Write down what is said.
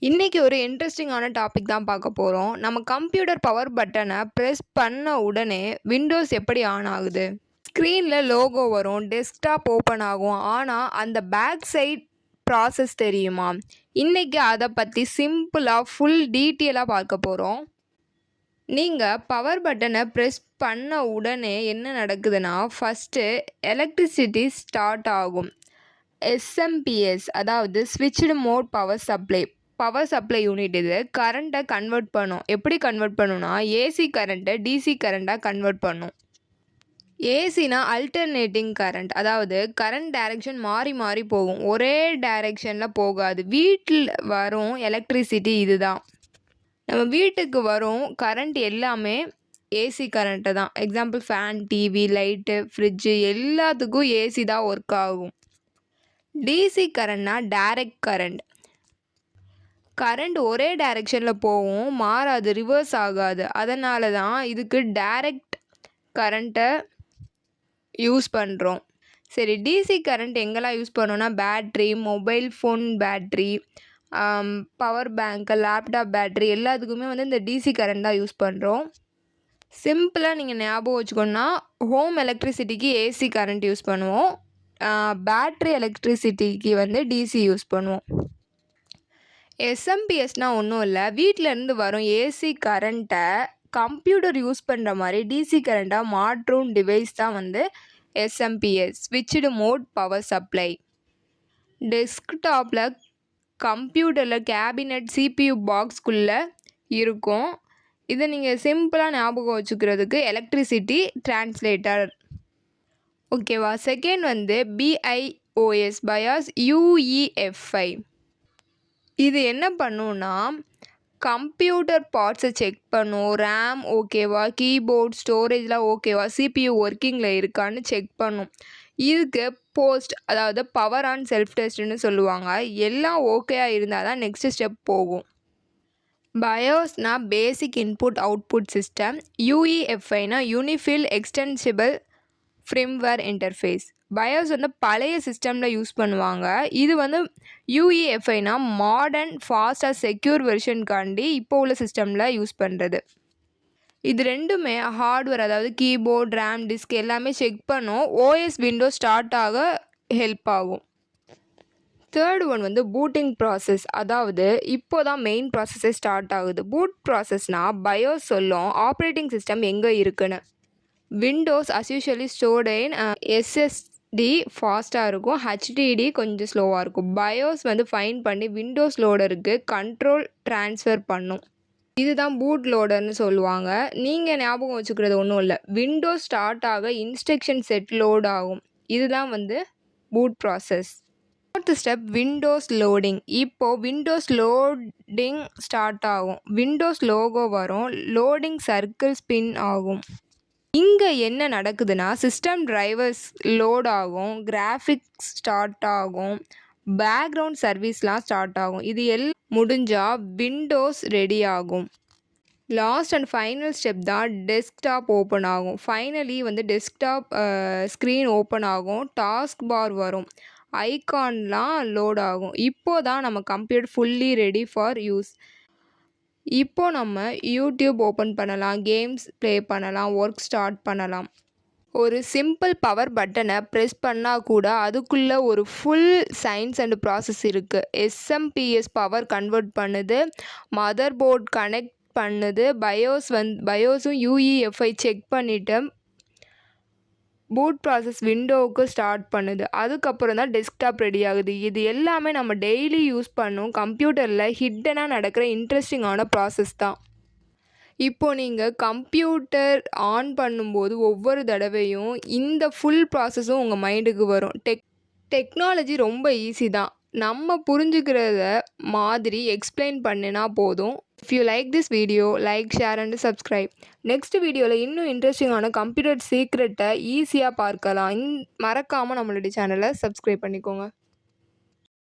இன்னைக்கு ஒரு இன்ட்ரெஸ்டிங்கான டாபிக் தான் பார்க்க போறோம். நம்ம கம்ப்யூட்டர் பவர் பட்டன பிரஸ் பண்ண உடனே விண்டோஸ் எப்படி ஆன் ஆகுது? ஸ்க்ரீன்ல லோகோ வரும், டெஸ்க்டாப் ஓப்பன் ஆகும். ஆனா அந்த பேக் சைட் ப்ராசஸ் தெரியுமா? இன்னைக்கு அத பத்தி சிம்பிளா ஃபுல் டீட்டெயிலா பார்க்க போறோம். நீங்க பவர் பட்டன பிரஸ் பண்ண உடனே என்ன நடக்குதுன்னா, ஃபர்ஸ்ட்டு எலக்ட்ரிசிட்டி ஸ்டார்ட் ஆகும். எஸ்எம்பிஎஸ் அதாவது switched mode power supply unit இது கரண்ட்டை கன்வெர்ட் பண்ணும். எப்படி கன்வெர்ட் பண்ணும்னா, ஏசி கரண்ட்டை டிசி கரண்ட்டாக கன்வெர்ட் பண்ணும். ஏசினா அல்டர்னேட்டிங் கரண்ட், அதாவது கரண்ட் டைரக்ஷன் மாறி மாறி போகும், ஒரே டைரக்ஷனில் போகாது. வீட்டில் வரும் எலக்ட்ரிசிட்டி இதுதான். நம்ம வீட்டுக்கு வரும் கரண்ட் எல்லாமே ஏசி கரண்ட்டு தான். Example fan, TV, light, fridge எல்லாத்துக்கும் ஏசி தான் ஒர்க் ஆகும். டிசி கரண்ட்னா டைரக்ட் கரண்ட் ஒரே டைரெக்ஷனில் போகும், மாறாது, ரிவர்ஸ் ஆகாது. அதனால தான் இதுக்கு டைரக்ட் கரண்ட்டை யூஸ் பண்ணுறோம். சரி, டிசி கரண்ட் எங்கெல்லாம் யூஸ் பண்ணோன்னா, battery, mobile phone battery, power bank, laptop battery எல்லாத்துக்குமே இந்த டிசி கரண்ட் தான் யூஸ் பண்ணுறோம். சிம்பிளாக நீங்கள் ஞாபகம் வச்சுக்கணுன்னா, ஹோம் எலக்ட்ரிசிட்டிக்கு ஏசி கரண்ட் யூஸ் பண்ணுவோம், பேட்ரி எலக்ட்ரிசிட்டிக்கு டிசி யூஸ் பண்ணுவோம். எஸ்எம்பிஎஸ்னால் ஒன்றும் இல்லை, வீட்டிலேருந்து வரும் ஏசி கரண்ட்டை கம்ப்யூட்டர் யூஸ் பண்ணுற மாதிரி டிசி கரண்ட்டாக மாற்றும் டிவைஸ் தான் SMPS, switched mode power supply. டெஸ்க்டாப்பில், கம்ப்யூட்டரில் கேபினட், சிபியு பாக்ஸ்குள்ளே இருக்கும். இதை நீங்கள் சிம்பிளாக ஞாபகம் வச்சுக்கிறதுக்கு எலக்ட்ரிசிட்டி டிரான்ஸ்லேட்டர். ஓகேவா? Second BIOS, BIOS UEFI. இது என்ன பண்ணுன்னா, கம்ப்யூட்டர் பார்ட்ஸை செக் பண்ணும். ரேம் ஓகேவா, கீபோர்ட், ஸ்டோரேஜ்லாம் ஓகேவா, சிபியு ஒர்க்கிங்கில் இருக்கான்னு செக் பண்ணும். இதுக்கு போஸ்ட், அதாவது பவர் ஆன் செல்ஃப் டெஸ்ட்டுன்னு சொல்லுவாங்க. எல்லாம் ஓகேயாக இருந்தால் தான் நெக்ஸ்ட் ஸ்டெப் போகும். பயோஸ்னா பேசிக் இன்புட் அவுட்புட் சிஸ்டம். யூஇஎஃப்ஐனா unified extensible framework interface. BIOS பழைய சிஸ்டமில் யூஸ் பண்ணுவாங்க. இது யூஇஎஃப்ஐனா மாடர்ன், ஃபாஸ்ட்டாக, செக்யூர் வெர்ஷனுக்காண்டி இப்போ உள்ள சிஸ்டமில் யூஸ் பண்ணுறது. இது ரெண்டுமே ஹார்ட்வேர், அதாவது கீபோர்ட், ரேம், டிஸ்க் எல்லாமே செக் பண்ணும். ஓஎஸ் விண்டோஸ் ஸ்டார்ட் ஆக ஹெல்ப் ஆகும். தேர்ட் ஒன் பூட்டிங் ப்ராசஸ், அதாவது இப்போ தான் மெயின் ப்ராசஸே ஸ்டார்ட் ஆகுது. பூட் ப்ராசஸ்னால் பயோஸ் சொல்லும் ஆப்ரேட்டிங் சிஸ்டம் எங்கே இருக்குன்னு. Windows as usually stored in SSD ஃபாஸ்ட்டாக இருக்கும், ஹெச்டிடி கொஞ்சம் ஸ்லோவாக இருக்கும். பயோஸ் ஃபைன் பண்ணி விண்டோஸ் லோடருக்கு கண்ட்ரோல் ட்ரான்ஸ்ஃபர் பண்ணும். இதுதான் பூட் லோடர்னு சொல்லுவாங்க. நீங்கள் ஞாபகம் வச்சுக்கிறது ஒன்றும் இல்லை, விண்டோஸ் ஸ்டார்ட் ஆக இன்ஸ்ட்ரக்ஷன் செட் லோட் ஆகும். இதுதான் boot process. Fourth step Windows loading. இப்போது விண்டோஸ் லோடிங் ஸ்டார்ட் ஆகும். விண்டோஸ் லோகோ வரும், லோடிங் சர்க்கிள் ஸ்பின் ஆகும். இங்கே என்ன நடக்குதுன்னா, சிஸ்டம் டிரைவர்ஸ் லோட் ஆகும், கிராஃபிக்ஸ் ஸ்டார்ட் ஆகும், பேக்ரவுண்ட் சர்வீஸ்லாம் ஸ்டார்ட் ஆகும். இது எல்லாம் முடிஞ்சால் விண்டோஸ் ரெடி ஆகும். லாஸ்ட் அண்ட் ஃபைனல் ஸ்டெப் தான் டெஸ்க்டாப் ஓப்பன் ஆகும். ஃபைனலி டெஸ்க்டாப் ஸ்க்ரீன் ஓப்பன் ஆகும், டாஸ்க் பார் வரும், ஐகான்லாம் லோட் ஆகும். இப்போது தான் நம்ம computer fully ready for use. இப்போது நம்ம யூடியூப் ஓப்பன் பண்ணலாம், கேம்ஸ் ப்ளே பண்ணலாம், ஒர்க் ஸ்டார்ட் பண்ணலாம். ஒரு சிம்பிள் பவர் பட்டனை ப்ரெஸ் பண்ணால் கூட அதுக்குள்ளே ஒரு ஃபுல் சயின்ஸ் அண்ட் ப்ராசஸ் இருக்குது. எஸ்எம்பிஎஸ் பவர் கன்வெர்ட் பண்ணுது, மதர் போர்ட் கனெக்ட் பண்ணுது, பயோஸும் யூஇஎஃப்ஐ செக் பண்ணிவிட்டு பூட் ப்ராசஸ் விண்டோவுக்கு ஸ்டார்ட் பண்ணுது. அதுக்கப்புறம் தான் டெஸ்க்டாப் ரெடி ஆகுது. இது எல்லாமே நம்ம டெய்லி யூஸ் பண்ணும் கம்ப்யூட்டரில் ஹிட்டனாக நடக்கிற இன்ட்ரெஸ்டிங்கான ப்ராசஸ் தான். இப்போது நீங்கள் கம்ப்யூட்டர் ஆன் பண்ணும்போது ஒவ்வொரு தடவையும் இந்த ஃபுல் ப்ராசஸும் உங்கள் மைண்டுக்கு வரும். டெக்னாலஜி ரொம்ப ஈஸி தான், நம்ம புரிஞ்சுக்கிறத மாதிரி எக்ஸ்பிளைன் பண்ணினா போதும். If you like this video, like, share and subscribe. Next வீடியோவில் இன்னும் இன்ட்ரெஸ்டிங்கான கம்ப்யூட்டர் சீக்ரெட்டை ஈஸியாக பார்க்கலாம். மறக்காமல் நம்மளுடைய சேனலை சப்ஸ்கிரைப் பண்ணிக்கோங்க.